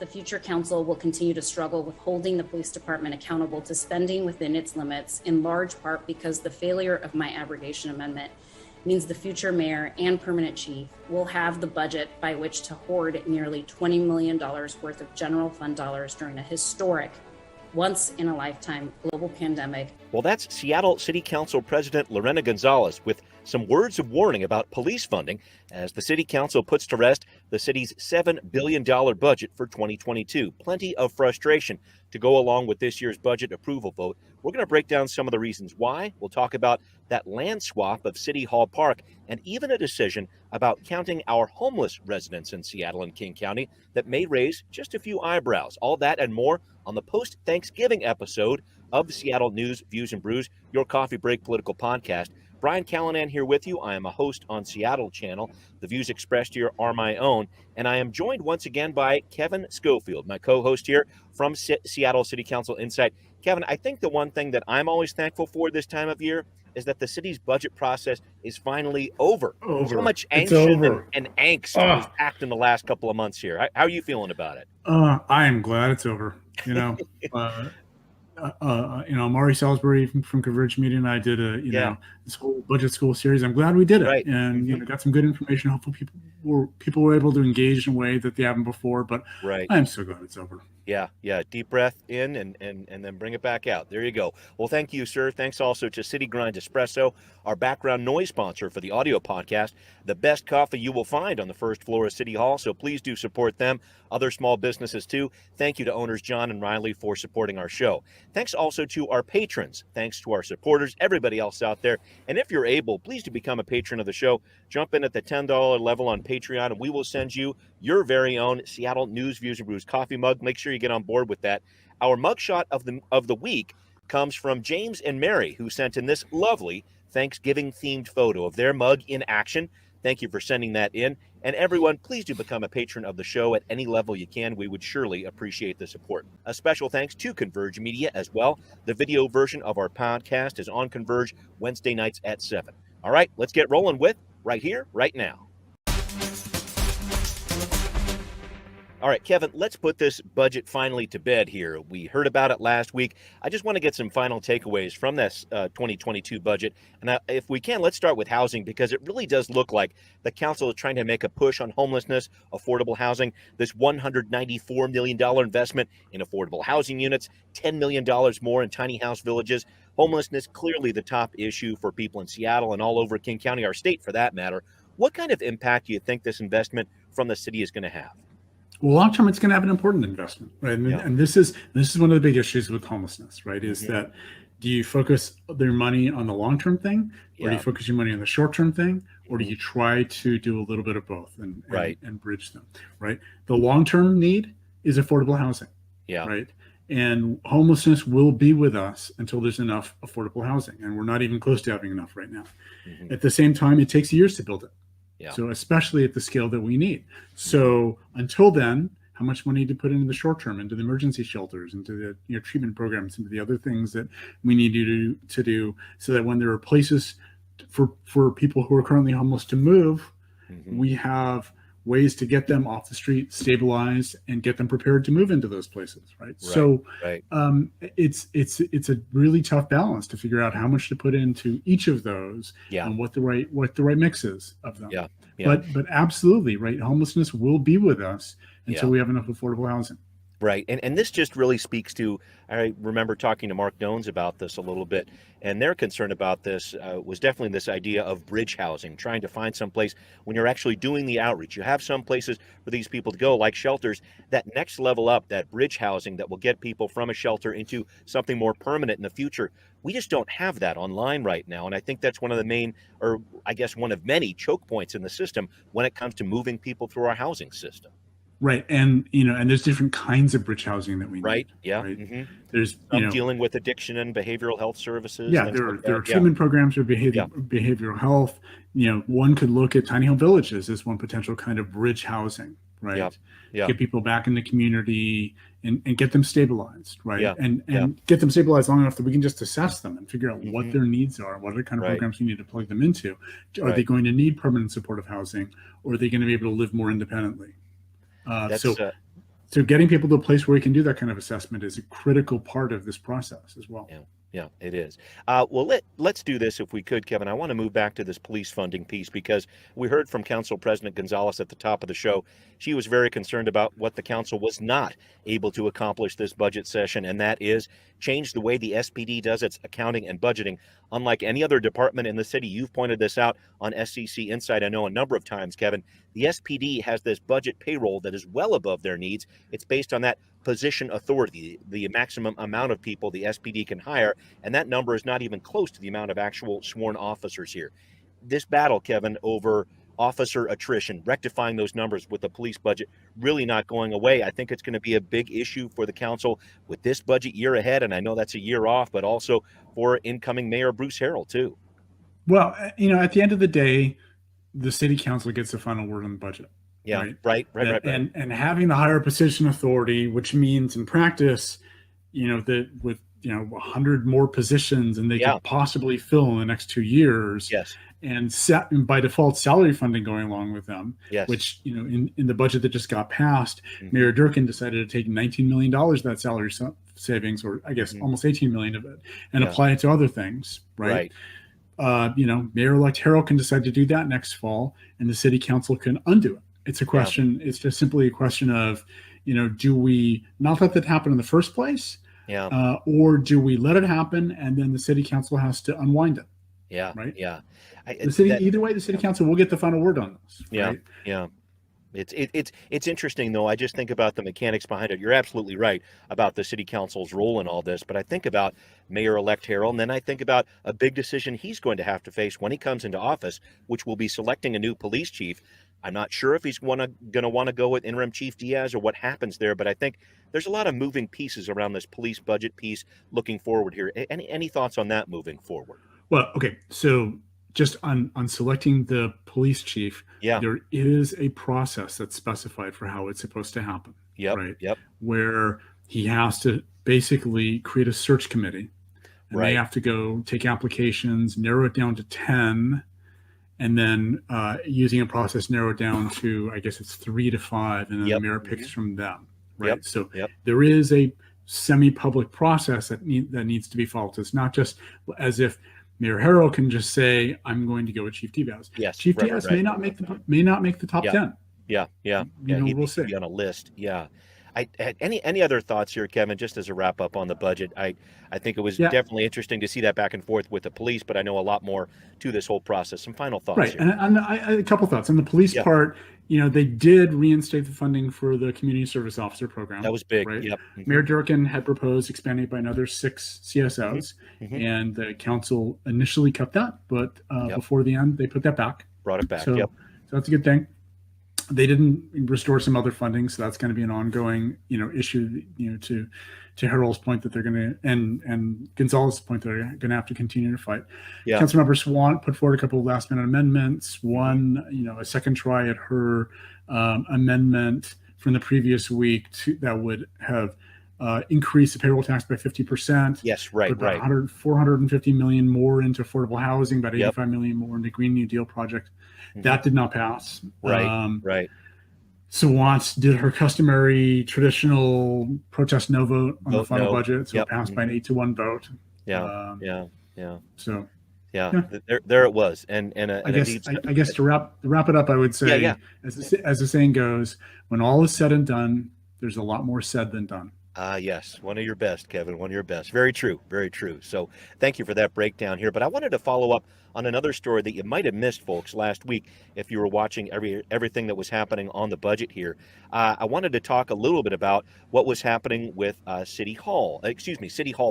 The future council will continue to struggle with holding the police department accountable to spending within its limits, in large part because the failure of my abrogation amendment means the future mayor and permanent chief will have the budget by which to hoard nearly $20 million worth of general fund dollars during a historic, once-in-a-lifetime global pandemic. Well, that's Seattle City Council President Lorena Gonzalez with some words of warning about police funding as the City Council puts to rest the city's $7 billion budget for 2022. Plenty of frustration to go along with this year's budget approval vote. We're going to break down some of the reasons why. We'll talk about that land swap of City Hall Park and even a decision about counting our homeless residents in Seattle and King County that may raise just a few eyebrows. All that and more on the post-Thanksgiving episode of the Seattle News, Views, and Brews, your coffee break political podcast. Brian Callanan here with you. I am a host on Seattle Channel. The views expressed here are my own, and I am joined once again by Kevin Schofield, my co-host here from Seattle City Council Insight. Kevin, I think the one thing that I'm always thankful for this time of year is that the city's budget process is finally over. So much angst and angst was packed in the last couple of months here. How are you feeling about it? I am glad it's over. Maury Salisbury from Converge Media and I did this whole budget school series. I'm glad we did it, right. And got some good information. Hopefully, people were able to engage in a way that they haven't before. But right. I am so glad it's over. Yeah. Deep breath in and then bring it back out. There you go. Well, thank you, sir. Thanks also to City Grind Espresso, our background noise sponsor for the audio podcast. The best coffee you will find on the first floor of City Hall. So please do support them. Other small businesses too. Thank you to owners John and Riley for supporting our show. Thanks also to our patrons. Thanks to our supporters, everybody else out there. And if you're able, please to become a patron of the show. Jump in at the $10 level on Patreon, and we will send you your very own Seattle News, Views, and Brews coffee mug. Make sure you get on board with that. Our mugshot of the week comes from James and Mary, who sent in this lovely Thanksgiving-themed photo of their mug in action. Thank you for sending that in. And everyone, please do become a patron of the show at any level you can. We would surely appreciate the support. A special thanks to Converge Media as well. The video version of our podcast is on Converge Wednesday nights at 7. All right, let's get rolling with Right Here, Right Now. All right, Kevin, let's put this budget finally to bed here. We heard about it last week. I just want to get some final takeaways from this 2022 budget. And if we can, let's start with housing, because it really does look like the council is trying to make a push on homelessness, affordable housing, this $194 million investment in affordable housing units, $10 million more in tiny house villages. Homelessness, clearly the top issue for people in Seattle and all over King County, our state for that matter. What kind of impact do you think this investment from the city is going to have? Well, long term, it's going to have an important investment, right? And this is one of the big issues with homelessness, right? Is that do you focus their money on the long term thing, or do you focus your money on the short term thing, or do you try to do a little bit of both and bridge them, right? The long term need is affordable housing, right? And homelessness will be with us until there's enough affordable housing, and we're not even close to having enough right now. At the same time, it takes years to build it. So especially at the scale that we need. So until then, how much money to put into the short term, into the emergency shelters, into the treatment programs, into the other things that we need to do so that when there are places for people who are currently homeless to move, we have ways to get them off the street, stabilized, and get them prepared to move into those places, right? So it's a really tough balance to figure out how much to put into each of those and what the right mix is of them. But absolutely, right, homelessness will be with us until we have enough affordable housing. Right. And this just really speaks to, I remember talking to Mark Dones about this a little bit, and their concern about this was definitely this idea of bridge housing, trying to find some place when you're actually doing the outreach. You have some places for these people to go, like shelters, that next level up, that bridge housing that will get people from a shelter into something more permanent in the future. We just don't have that online right now. And I think that's one of the main, or I guess one of many choke points in the system when it comes to moving people through our housing system. Right. And, and there's different kinds of bridge housing that we need. Right. Yeah. Right? There's, dealing with addiction and behavioral health services. Yeah. There are treatment programs for behavioral health. One could look at tiny home villages as one potential kind of bridge housing, right? Get people back in the community and get them stabilized, right? And get them stabilized long enough that we can just assess them and figure out what their needs are, what are the kind of programs we need to plug them into. Are they going to need permanent supportive housing, or are they going to be able to live more independently? So getting people to a place where we can do that kind of assessment is a critical part of this process as well. Yeah. Yeah, it is. Well, let's do this if we could, Kevin. I want to move back to this police funding piece because we heard from Council President Gonzalez at the top of the show. She was very concerned about what the council was not able to accomplish this budget session, and that is change the way the SPD does its accounting and budgeting. Unlike any other department in the city, you've pointed this out on SCC Insight, I know, a number of times, Kevin. The SPD has this budget payroll that is well above their needs. It's based on that position authority, the maximum amount of people the SPD can hire, and that number is not even close to the amount of actual sworn officers here. This battle, Kevin, over officer attrition, rectifying those numbers with the police budget really not going away. I think it's going to be a big issue for the council with this budget year ahead, and I know that's a year off, but also for incoming Mayor Bruce Harrell, too. Well, at the end of the day, the city council gets the final word on the budget. Yeah, right. And having the higher position authority, which means in practice, that with 100 more positions and they could possibly fill in the next 2 years. Yes. And by default salary funding going along with them, which, in the budget that just got passed, Mayor Durkin decided to take $19 million of that salary savings, or I guess almost $18 million of it, and apply it to other things. Right. Mayor-elect Harrell can decide to do that next fall, and the city council can undo it. It's a question. It's just simply a question of, do we not let that happen in the first place? Or do we let it happen and then the city council has to unwind it? Yeah. Right. Yeah. Either way, the city council will get the final word on this. Yeah. Right? Yeah. It's interesting, though. I just think about the mechanics behind it. You're absolutely right about the city council's role in all this, but I think about Mayor-elect Harrell, and then I think about a big decision he's going to have to face when he comes into office, which will be selecting a new police chief. I'm not sure if he's going to want to go with interim Chief Diaz or what happens there, but I think there's a lot of moving pieces around this police budget piece looking forward here. Any thoughts on that moving forward? Well, okay, so just on selecting the police chief, there is a process that's specified for how it's supposed to happen. Where he has to basically create a search committee, and they have to go take applications, narrow it down to 10, and then using a process narrow it down to, I guess it's 3 to 5, and then the mayor picks from them. Right. So there is a semi-public process that needs to be followed. It's not just as if Mayor Harrell can just say, "I'm going to go with Chief Diaz." Yes, Chief Diaz may not make the top 10. We'll see. Be on a list. Yeah. Any other thoughts here, Kevin? Just as a wrap up on the budget, I think it was definitely interesting to see that back and forth with the police, but I know a lot more to this whole process. Some final thoughts. Right, here. and a couple thoughts on the police part. They did reinstate the funding for the community service officer program. That was big. Right? Yep. Mayor Durkin had proposed expanding it by another 6 CSOs, and the council initially cut that, but before the end, they put that back. Brought it back. So that's a good thing. They didn't restore some other funding, so that's going to be an ongoing, issue. To Harold's point that they're going to, and Gonzalez's point that they're going to have to continue to fight. Councilmember Swan put forward a couple of last-minute amendments. One, a second try at her amendment from the previous week that would have increased the payroll tax by 50%. Yes, right. 450 million more into affordable housing, about 85 million more into Green New Deal project. That did not pass. Right. Sawant did her customary traditional protest no vote on the final budget, so it passed by an 8-1 vote. So there it was, and I guess to wrap it up, I would say, as the saying goes, when all is said and done, there's a lot more said than done. Yes. One of your best, Kevin. One of your best. Very true. Very true. So thank you for that breakdown here. But I wanted to follow up on another story that you might have missed, folks, last week if you were watching everything that was happening on the budget here. I wanted to talk a little bit about what was happening with City Hall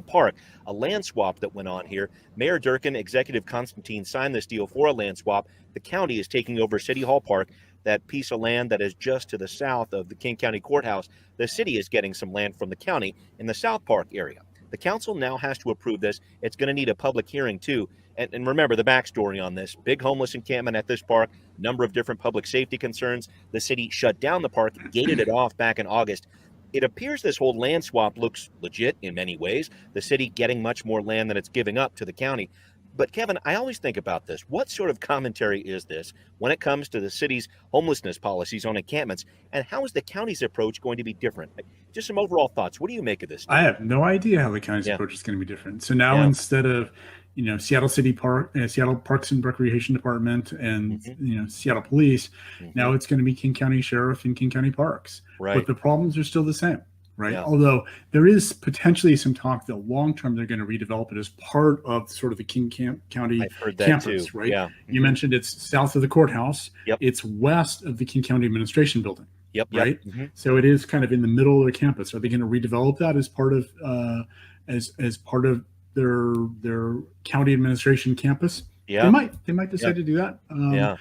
Park, a land swap that went on here. Mayor Durkin, Executive Constantine signed this deal for a land swap. The county is taking over City Hall Park, that piece of land that is just to the south of the King County Courthouse. The city is getting some land from the county in the South Park area. The council now has to approve this. It's going to need a public hearing too. And remember the backstory on this. Big homeless encampment at this park, number of different public safety concerns. The city shut down the park, gated it off back in August. It appears this whole land swap looks legit in many ways. The city getting much more land than it's giving up to the county. But Kevin, I always think about this. What sort of commentary is this when it comes to the city's homelessness policies on encampments, and how is the county's approach going to be different? Just some overall thoughts. What do you make of this, I Steve? have no idea how the county's Yeah. approach is going to be different. So now Yeah. instead of, Seattle City Park, Seattle Parks and Recreation Department, and Seattle Police, now it's going to be King County Sheriff and King County Parks. Right. But the problems are still the same, right? Yeah. Although there is potentially some talk that long term they're going to redevelop it as part of sort of the King County I've heard that campus, too. right? Yeah. You mentioned it's south of the courthouse. Yep. It's west of the King County Administration Building. Yep. Right. So it is kind of in the middle of the campus. Are they going to redevelop that as part of as part of their county administration campus? Yeah. They might decide to do that. Yeah.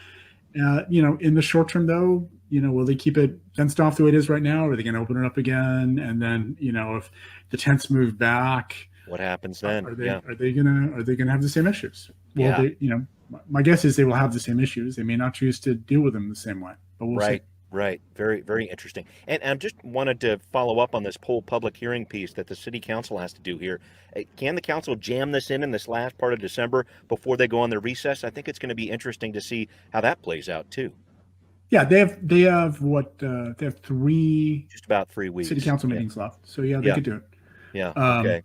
In the short term though, will they keep it fenced off the way it is right now? Or are they going to open it up again? And then, if the tents move back, what happens then? Are they gonna have the same issues? Well, my guess is they will have the same issues. They may not choose to deal with them the same way, but we'll see. Right. Very, very interesting. And I just wanted to follow up on this whole public hearing piece that the city council has to do here. Can the council jam this in this last part of December before they go on their recess? I think it's going to be interesting to see how that plays out too. Yeah, they have they have 3 just about 3 weeks city council meetings left. So they could do it. Yeah. Okay.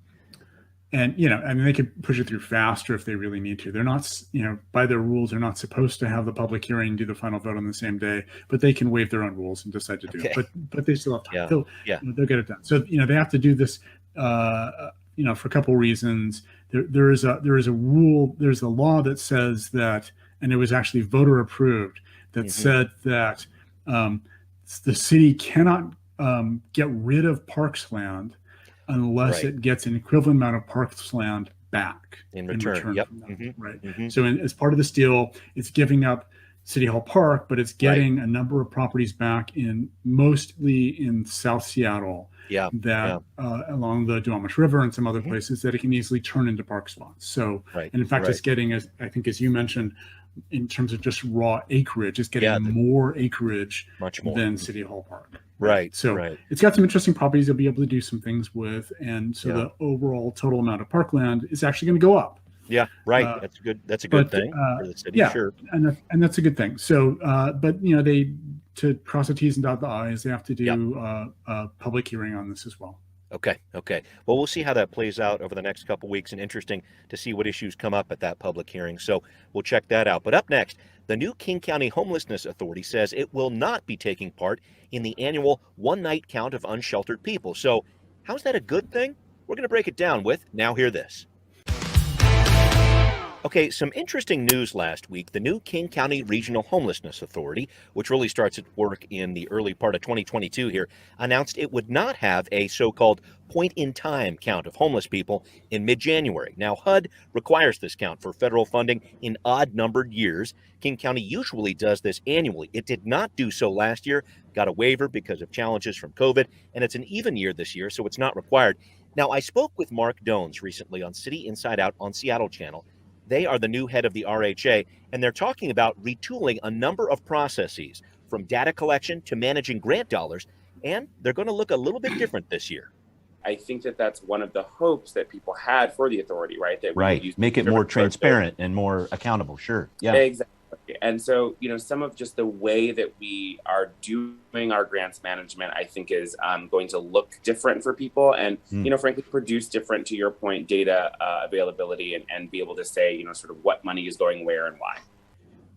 And they could push it through faster if they really need to. They're not, by their rules, they're not supposed to have the public hearing and do the final vote on the same day, but they can waive their own rules and decide to do it. But they still have time. They'll get it done. So they have to do this, for a couple reasons. There is a rule. There's a law that says that, and it was actually voter approved, that said that the city cannot get rid of parks land unless it gets an equivalent amount of parks land back in return. Yep. Right. So as part of this deal, it's giving up City Hall Park, but it's getting a number of properties back mostly in South Seattle. Along the Duwamish River and some other places that it can easily turn into park spots. So, and in fact, it's getting, as you mentioned, in terms of just raw acreage, it's getting more acreage much more than City Hall Park. Right. So it's got some interesting properties you'll be able to do some things with. And so the overall total amount of parkland is actually going to go up. Yeah. Right. That's a good thing for the city. Yeah. Sure. And that's a good thing. So, but they, to cross the T's and dot the I's, they have to do a public hearing on this as well. Okay. Well, we'll see how that plays out over the next couple weeks, and interesting to see what issues come up at that public hearing. So we'll check that out. But up next, the new King County Homelessness Authority says it will not be taking part in the annual one-night count of unsheltered people. So how's that a good thing? We're going to break it down with Now Hear This. Okay, some interesting news last week. The new King County Regional Homelessness Authority, which really starts its work in the early part of 2022 here, announced it would not have a so-called point-in-time count of homeless people in mid-January. Now, HUD requires this count for federal funding in odd-numbered years. King County usually does this annually. It did not do so last year, got a waiver because of challenges from COVID, and it's an even year this year, so it's not required. Now, I spoke with Mark Dones recently on City Inside Out on Seattle Channel. They are the new head of the RHA, and they're talking about retooling a number of processes, from data collection to managing grant dollars, and they're going to look a little bit different this year. I think that that's one of the hopes that people had for the authority, right? That we make it more transparent and more accountable. Sure. Yeah. Exactly. And so, some of just the way that we are doing our grants management, I think is going to look different for people and, frankly, produce different, to your point, data availability and be able to say, sort of what money is going where and why.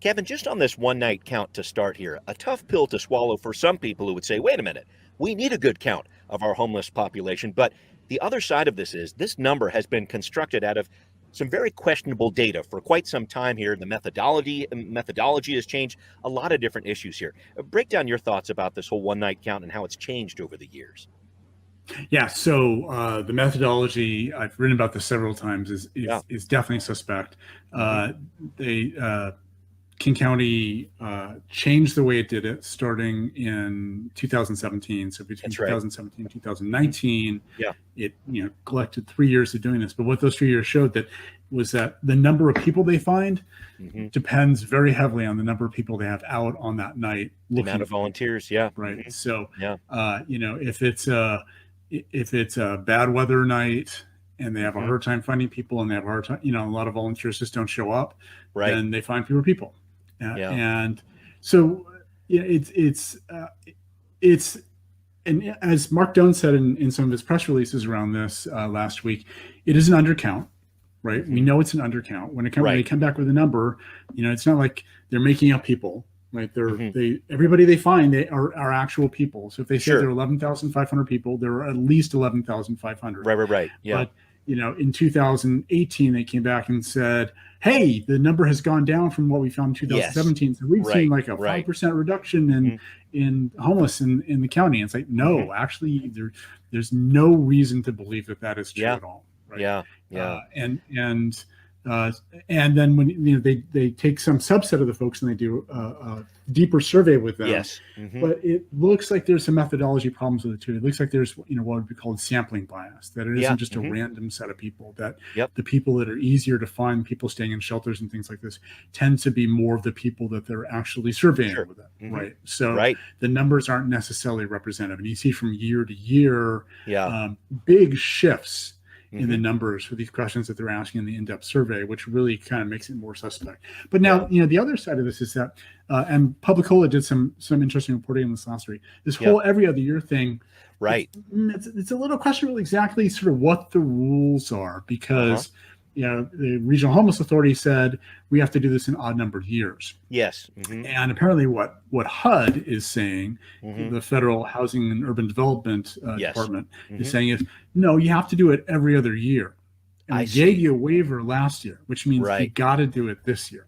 Kevin, just on this one night count to start here, a tough pill to swallow for some people who would say, wait a minute, we need a good count of our homeless population. But the other side of this is this number has been constructed out of some very questionable data for quite some time here. The methodology has changed, a lot of different issues here. Break down your thoughts about this whole one night count and how it's changed over the years. Yeah, so the methodology, I've written about this several times, is definitely suspect. King County changed the way it did it starting in 2017. So between 2017 and 2019, it collected 3 years of doing this. But what those 3 years showed was that the number of people they find depends very heavily on the number of people they have out on that night. The amount of volunteers, right. So if it's a bad weather night and they have a hard time finding people, and they have a hard time, a lot of volunteers just don't show up, Right. and they find fewer people. Yeah. And so it's and as Mark Doan said in some of his press releases around this last week, it is an undercount, right? We know it's an undercount. When they come back with a number, it's not like they're making up people, right? Everybody they find are actual people. So if they say there are 11,500 people, there are at least 11,500. Right. Yeah. But in 2018, they came back and said, hey, the number has gone down from what we found in 2017. So we've seen like a 5% reduction in homeless in the county. And it's like, no, actually, there's no reason to believe that is true at all. Right? Yeah. And then when they take some subset of the folks and they do a deeper survey with them. Yes. But it looks like there's some methodology problems with it too. It looks like there's what would be called sampling bias, that it isn't just a random set of people, that the people that are easier to find, people staying in shelters and things like this, tend to be more of the people that they're actually surveying with it. Right. So the numbers aren't necessarily representative. And you see from year to year big shifts in the numbers for these questions that they're asking in the in-depth survey, which really kind of makes it more suspect. But now, the other side of this is that, and Publicola did some interesting reporting on this last week, this whole every other year thing, it's a little questionable exactly sort of what the rules are, because the Regional Homeless Authority said we have to do this in odd numbered years. Yes. And apparently what HUD is saying, the Federal Housing and Urban Development Department is saying is, no, you have to do it every other year. And we gave you a waiver last year, which means you got to do it this year.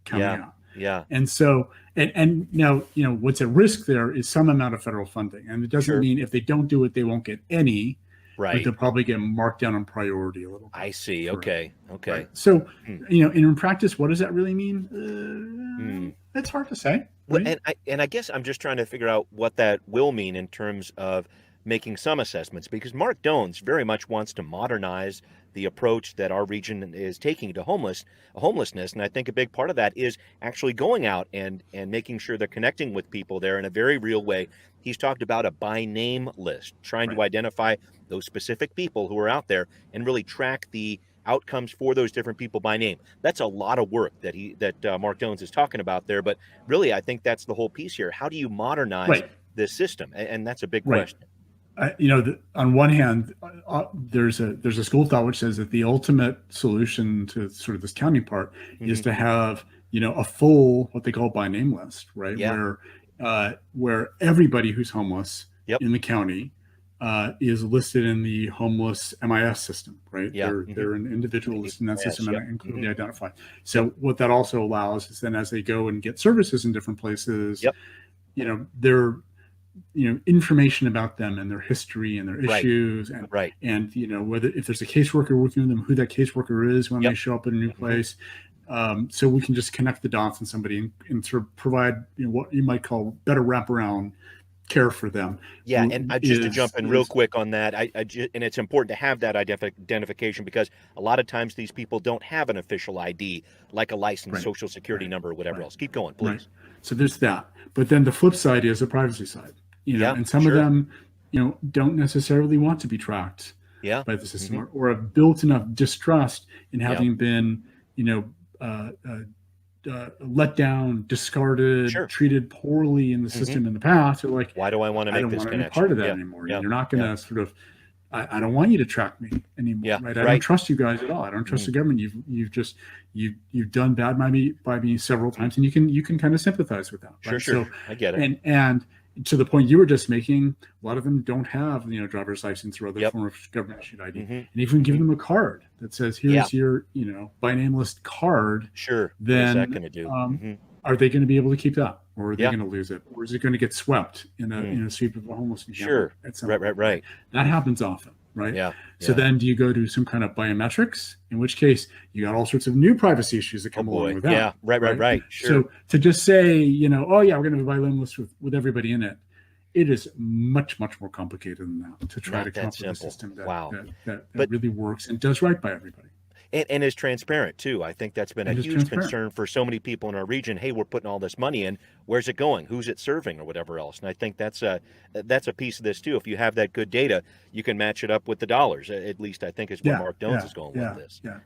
Coming out. And so, and now, what's at risk there is some amount of federal funding. And it doesn't mean if they don't do it, they won't get any. But they'll probably get marked down on priority a little bit. I see. Okay. Right. So, in practice, what does that really mean? It's hard to say. Right? Well, and I guess I'm just trying to figure out what that will mean in terms of making some assessments, because Mark Dones very much wants to modernize the approach that our region is taking to homelessness. And I think a big part of that is actually going out and making sure they're connecting with people there in a very real way. He's talked about a by name list, trying to identify those specific people who are out there and really track the outcomes for those different people by name. That's a lot of work that Mark Jones is talking about there. But really, I think that's the whole piece here. How do you modernize this system? And that's a big question. On one hand, there's a school of thought which says that the ultimate solution to sort of this county part is to have a full, what they call by name list, right? Where everybody who's homeless in the county is listed in the homeless MIS system, right? They're an individual listed in that system and clearly identified. So what that also allows is then as they go and get services in different places, they're information about them and their history and their issues and whether if there's a caseworker working with them, who that caseworker is when they show up in a new place. So we can just connect the dots on somebody and sort of provide what you might call better wraparound care for them. And just to jump in real quick on that, and it's important to have that identification, because a lot of times these people don't have an official ID, like a license, social security number, or whatever else. Keep going, please. So there's that. But then the flip side is the privacy side. And some of them, don't necessarily want to be tracked by the system or have built enough distrust in having been, let down, discarded, treated poorly in the system in the past. They're like, why do I want to make this connection? I don't want to be part of that anymore. You're not going to sort of, I don't want you to track me anymore. Right? I don't trust you guys at all. I don't trust the government. You've done bad by me several times, and you can kind of sympathize with that. Right? Sure. I get it. And to the point you were just making, a lot of them don't have driver's license or other form of government issued ID, and even give them a card that says, "Here's your by name list card." Then what's that going to do? Are they going to be able to keep that, or are they going to lose it, or is it going to get swept in a sweep of a homelessness? Right. That happens often, right? So then, do you go to some kind of biometrics? In which case, you got all sorts of new privacy issues that come along with that. Right. So to just say, we're going to have a by name list with everybody in it, it is much more complicated than that to try to come up with a system that really works and does right by everybody. And is transparent too. I think that's been a And is huge transparent. concern for so many people in our region. Hey, we're putting all this money in. Where's it going? Who's it serving, or whatever else? And I think that's a piece of this too. If you have that good data, you can match it up with the dollars. At least I think is where Yeah, Mark Jones yeah, is going yeah, with this. yeah,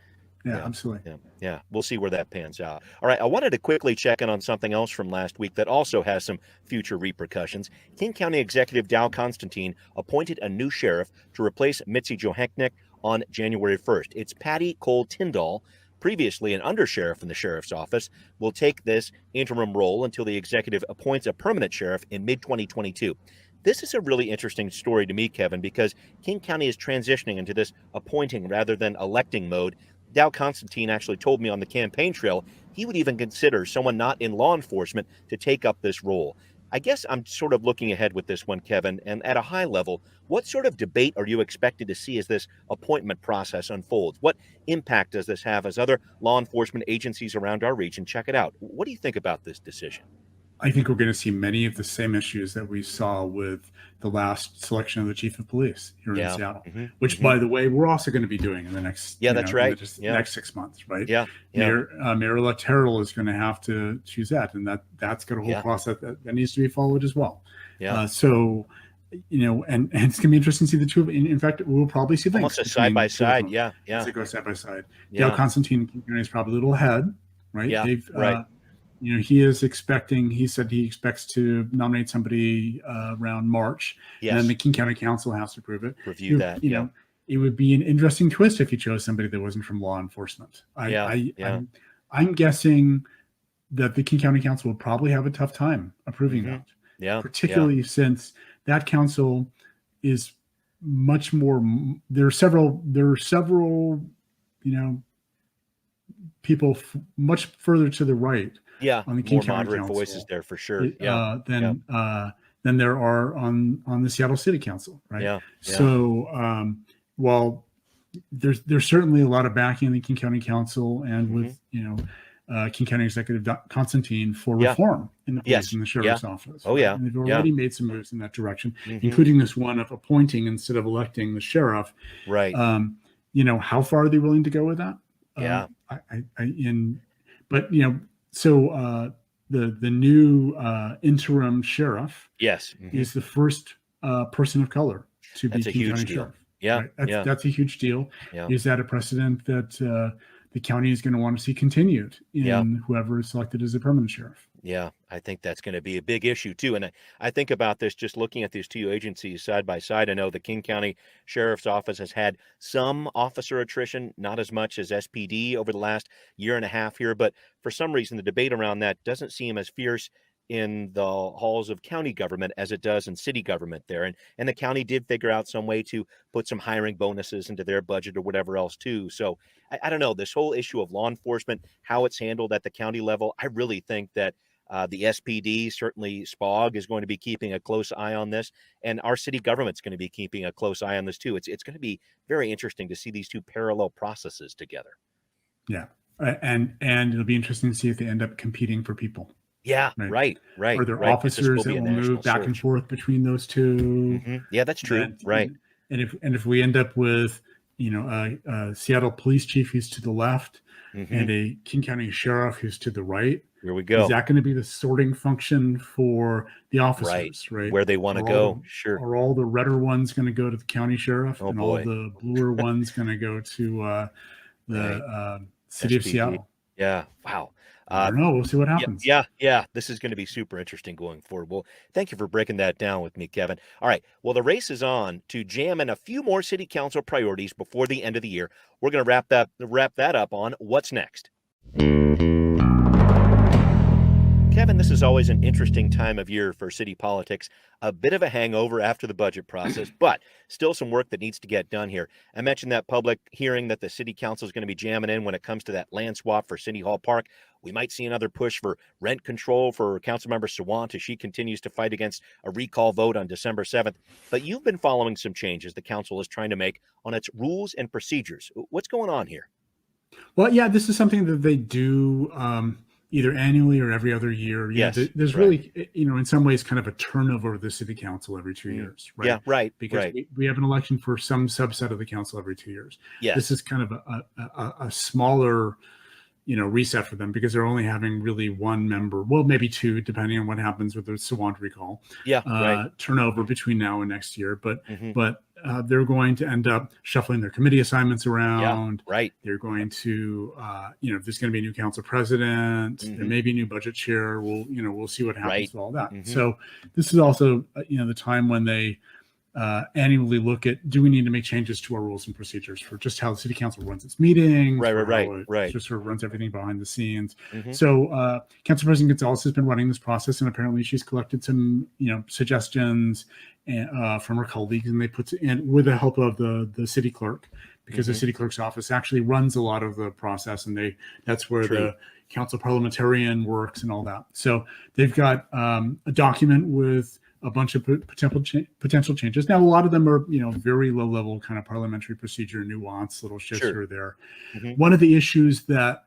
yeah, Yeah. absolutely. Yeah. Yeah. We'll see where that pans out. All right. I wanted to quickly check in on something else from last week that also has some future repercussions. King County Executive Dow Constantine appointed a new sheriff to replace Mitzi Johanknick on January 1st. It's Patty Cole Tyndall, previously an undersheriff in the sheriff's office, will take this interim role until the executive appoints a permanent sheriff in mid-2022. This is a really interesting story to me, Kevin, because King County is transitioning into this appointing rather than electing mode. Dow Constantine actually told me on the campaign trail he would even consider someone not in law enforcement to take up this role. I guess I'm sort of looking ahead with this one, Kevin, and at a high level, what sort of debate are you expected to see as this appointment process unfolds? What impact does this have as other law enforcement agencies around our region check it out? What do you think about this decision? I think we're going to see many of the same issues that we saw with the last selection of the chief of police here in Seattle, which, by the way, we're also going to be doing in the next, that's right. Next 6 months, right? Yeah. Mayor Terrell is going to have to choose that, and that's got a whole process that needs to be followed as well. Yeah. So, and it's going to be interesting to see the two. In fact, we'll probably see almost a side by side. Yeah. As they go side by side. Yeah. Dale Constantine is probably a little ahead, right? Yeah. Right. He said he expects to nominate somebody around March. Yes. And then the King County Council has to approve it. Review that. It would be an interesting twist if he chose somebody that wasn't from law enforcement. I'm guessing that the King County Council will probably have a tough time approving that. Yeah. Particularly since that council is much more. There are several, people much further to the right. Yeah, on the King more County moderate Council, voices there for sure. Than there are on the Seattle City Council, right? Yeah. So while there's certainly a lot of backing in the King County Council and with King County Executive Constantine for reform in the police and the sheriff's office. Oh, yeah. And they've already made some moves in that direction, including this one of appointing instead of electing the sheriff. Right. How far are they willing to go with that? Yeah. So the new interim sheriff is the first person of color to be King County sheriff. Yeah, right? That's a huge deal. Yeah. Is that a precedent that the county is going to want to see continued in whoever is selected as a permanent sheriff? Yeah, I think that's going to be a big issue too. And I think about this just looking at these two agencies side by side. I know the King County Sheriff's Office has had some officer attrition, not as much as SPD over the last year and a half here. But for some reason, the debate around that doesn't seem as fierce in the halls of county government as it does in city government there. And the county did figure out some way to put some hiring bonuses into their budget or whatever else too. So I don't know, this whole issue of law enforcement, how it's handled at the county level, I really think that the SPD, certainly SPOG, is going to be keeping a close eye on this, and our city government's going to be keeping a close eye on this too. It's going to be very interesting to see these two parallel processes together. Yeah, and it'll be interesting to see if they end up competing for people. Yeah, right. Are there officers that will move back and forth between those two? Yeah, that's true. And if we end up with a Seattle police chief who's to the left and a King County sheriff who's to the right. Here we go. Is that going to be the sorting function for the officers, right? Where they want to go, sure. Are all the redder ones going to go to the county sheriff and all the bluer ones going to go to the city of Seattle? Yeah, wow. I don't know. We'll see what happens. Yeah. This is going to be super interesting going forward. Well, thank you for breaking that down with me, Kevin. All right. Well, the race is on to jam in a few more city council priorities before the end of the year. We're going to wrap that up on What's Next. Kevin, this is always an interesting time of year for city politics. A bit of a hangover after the budget process, but still some work that needs to get done here. I mentioned that public hearing that the city council is going to be jamming in when it comes to that land swap for City Hall Park. We might see another push for rent control for Councilmember Sawant as she continues to fight against a recall vote on December 7th. But you've been following some changes the council is trying to make on its rules and procedures. What's going on here? Well, yeah, this is something that they do. either annually or every other year. Yes, There's really, in some ways, kind of a turnover of the city council every 2 years, right? Yeah, right. Because we have an election for some subset of the council every 2 years. Yes. This is kind of a smaller, reset for them because they're only having really one member, well, maybe two, depending on what happens with the Sawant recall. Turnover between now and next year, but they're going to end up shuffling their committee assignments around. Yeah, right. They're going to, there's going to be a new council president. There may be a new budget chair. We'll see what happens with all that. So this is also, the time when they annually look at, do we need to make changes to our rules and procedures for just how the city council runs its meetings, right. Just sort of runs everything behind the scenes. So Council President Gonzalez has been running this process, and apparently she's collected some suggestions from her colleagues, and they put in with the help of the city clerk, because the city clerk's office actually runs a lot of the process, and that's where the council parliamentarian works and all that. So they've got a document with a bunch of potential changes. Now, a lot of them are, very low level kind of parliamentary procedure nuance, little shifts here or there. One of the issues that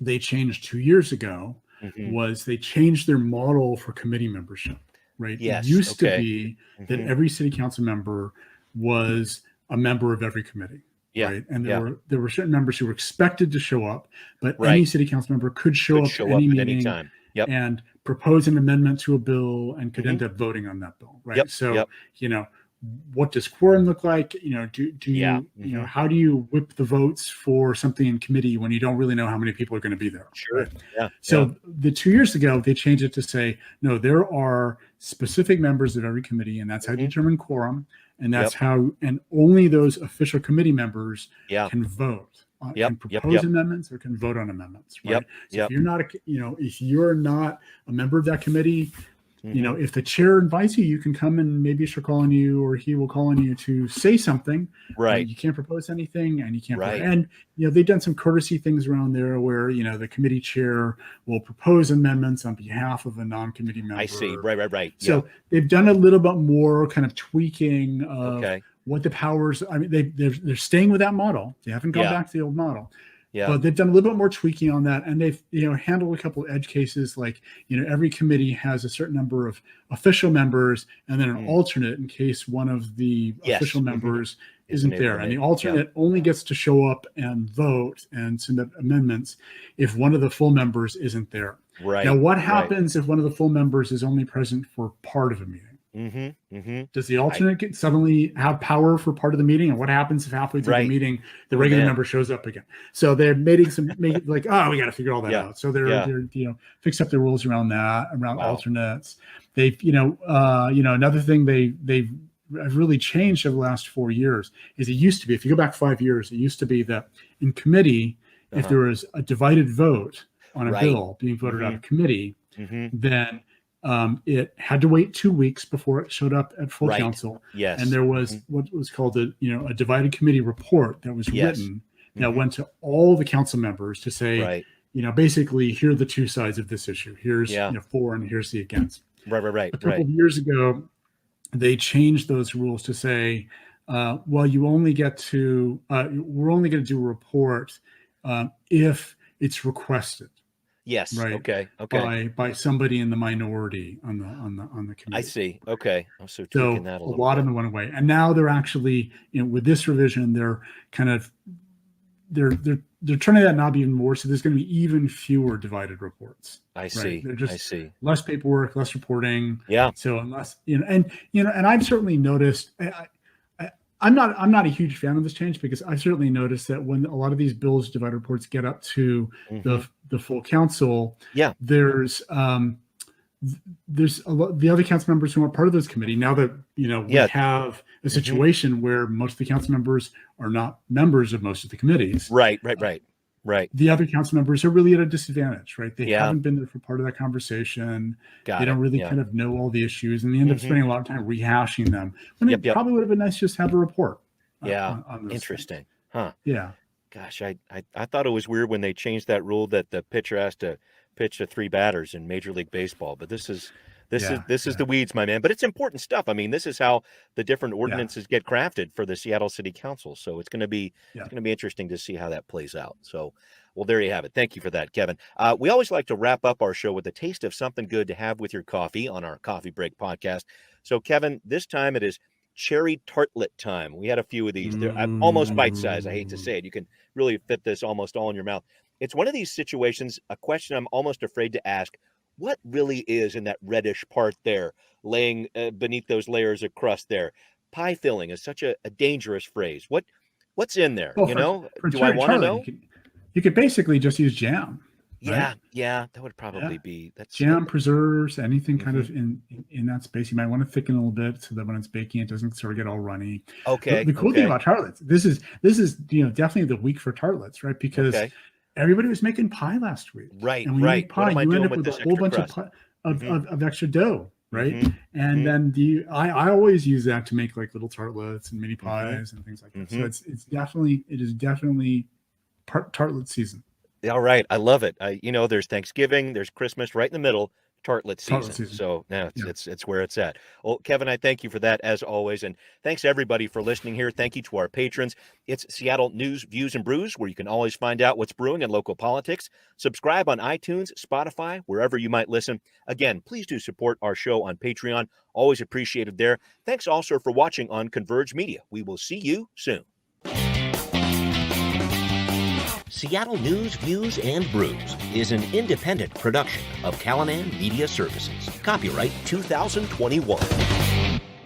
they changed 2 years ago was they changed their model for committee membership, right? Yes. It used to be that every city council member was a member of every committee. Right. And there were certain members who were expected to show up, but any city council member could show up at any meeting at any time. And propose an amendment to a bill and could end up voting on that bill. Right. So, what does quorum look like? Do you, how do you whip the votes for something in committee when you don't really know how many people are going to be there? Sure. Right? Yeah. So the 2 years ago, they changed it to say, no, there are specific members of every committee, and that's how you determine quorum. And that's how, and only those official committee members can vote. Can propose amendments or can vote on amendments. Right? So if you're not, if you're not a member of that committee, if the chair invites you, you can come and maybe she'll call on you or he will call on you to say something. Right. You can't propose anything, and you can't. And they've done some courtesy things around there where the committee chair will propose amendments on behalf of a non-committee member. I see. Right. So they've done a little bit more kind of tweaking of what the powers. I mean, they're staying with that model. They haven't gone back to the old model. But they've done a little bit more tweaking on that, and they've handled a couple of edge cases, like every committee has a certain number of official members and then an alternate in case one of the official members isn't there, and the alternate only gets to show up and vote and submit amendments if one of the full members isn't there. Right. Now, what happens if one of the full members is only present for part of a meeting? Does the alternate suddenly have power for part of the meeting? And what happens if halfway through the meeting the regular member shows up again? So they're making like, we got to figure all that out. So they're fixed up the rules around that, around alternates. They've another thing they've really changed over the last 4 years is it used to be, if you go back 5 years, it used to be that in committee, if there was a divided vote on a bill being voted out of committee, then it had to wait 2 weeks before it showed up at full council. Yes. And there was what was called a divided committee report that was written that went to all the council members to say, basically, here are the two sides of this issue. Here's for and here's the against. Right. A couple of years ago, they changed those rules to say, you only get to, we're only going to do a report if it's requested. Yes. Right. Okay. By somebody in the minority on the committee. I see. Okay. So tweaking that a lot of them went away, and now they're actually, with this revision, they're kind of they're turning that knob even more. So there's going to be even fewer divided reports. I see. They're just I see. Less paperwork, less reporting. Yeah. So unless and I've certainly noticed. I'm not a huge fan of this change because I certainly noticed that when a lot of these bills divided reports get up to the full council, there's a lot, the other council members who aren't part of this committee, now that we have a situation where most of the council members are not members of most of the committees. Right. The other council members are really at a disadvantage, right? They haven't been there for part of that conversation. They don't really kind of know all the issues, and they end up spending a lot of time rehashing them. When it probably would have been nice to just have a report. On Interesting. things. Huh. Yeah. Gosh, I thought it was weird when they changed that rule that the pitcher has to pitch to 3 batters in Major League Baseball, but this is the weeds, my man. But it's important stuff. I mean, this is how the different ordinances get crafted for the Seattle City Council. So it's going to be interesting to see how that plays out. So, Well, there you have it. Thank you for that, Kevin. We always like to wrap up our show with a taste of something good to have with your coffee on our Coffee Break podcast. So, Kevin, this time it is cherry tartlet time. We had a few of these. They're almost bite-sized. I hate to say it. You can really fit this almost all in your mouth. It's one of these situations, a question I'm almost afraid to ask. What really is in that reddish part there, laying beneath those layers of crust there? Pie filling is such a dangerous phrase. What's in there? Well, for do I want to know? You could basically just use jam. Yeah, right? yeah, that would probably be that's jam, preserves, anything kind of in that space. You might want to thicken a little bit so that when it's baking, it doesn't sort of get all runny. Okay. The cool thing about tartlets, this is definitely the week for tartlets, right? Because everybody was making pie last week, right? And when you make pie, you end up with a whole bunch of extra dough, right? And then I always use that to make like little tartlets and mini pies and things like that. So it is definitely tartlet season. All right. I love it. There's Thanksgiving, there's Christmas right in the middle, tartlet season. So now it's where it's at. Well, Kevin, I thank you for that as always. And thanks everybody for listening here. Thank you to our patrons. It's Seattle News, Views, and Brews, where you can always find out what's brewing in local politics. Subscribe on iTunes, Spotify, wherever you might listen. Again, please do support our show on Patreon. Always appreciated there. Thanks also for watching on Converge Media. We will see you soon. Seattle News, Views, and Brews is an independent production of Callanan Media Services. Copyright 2021.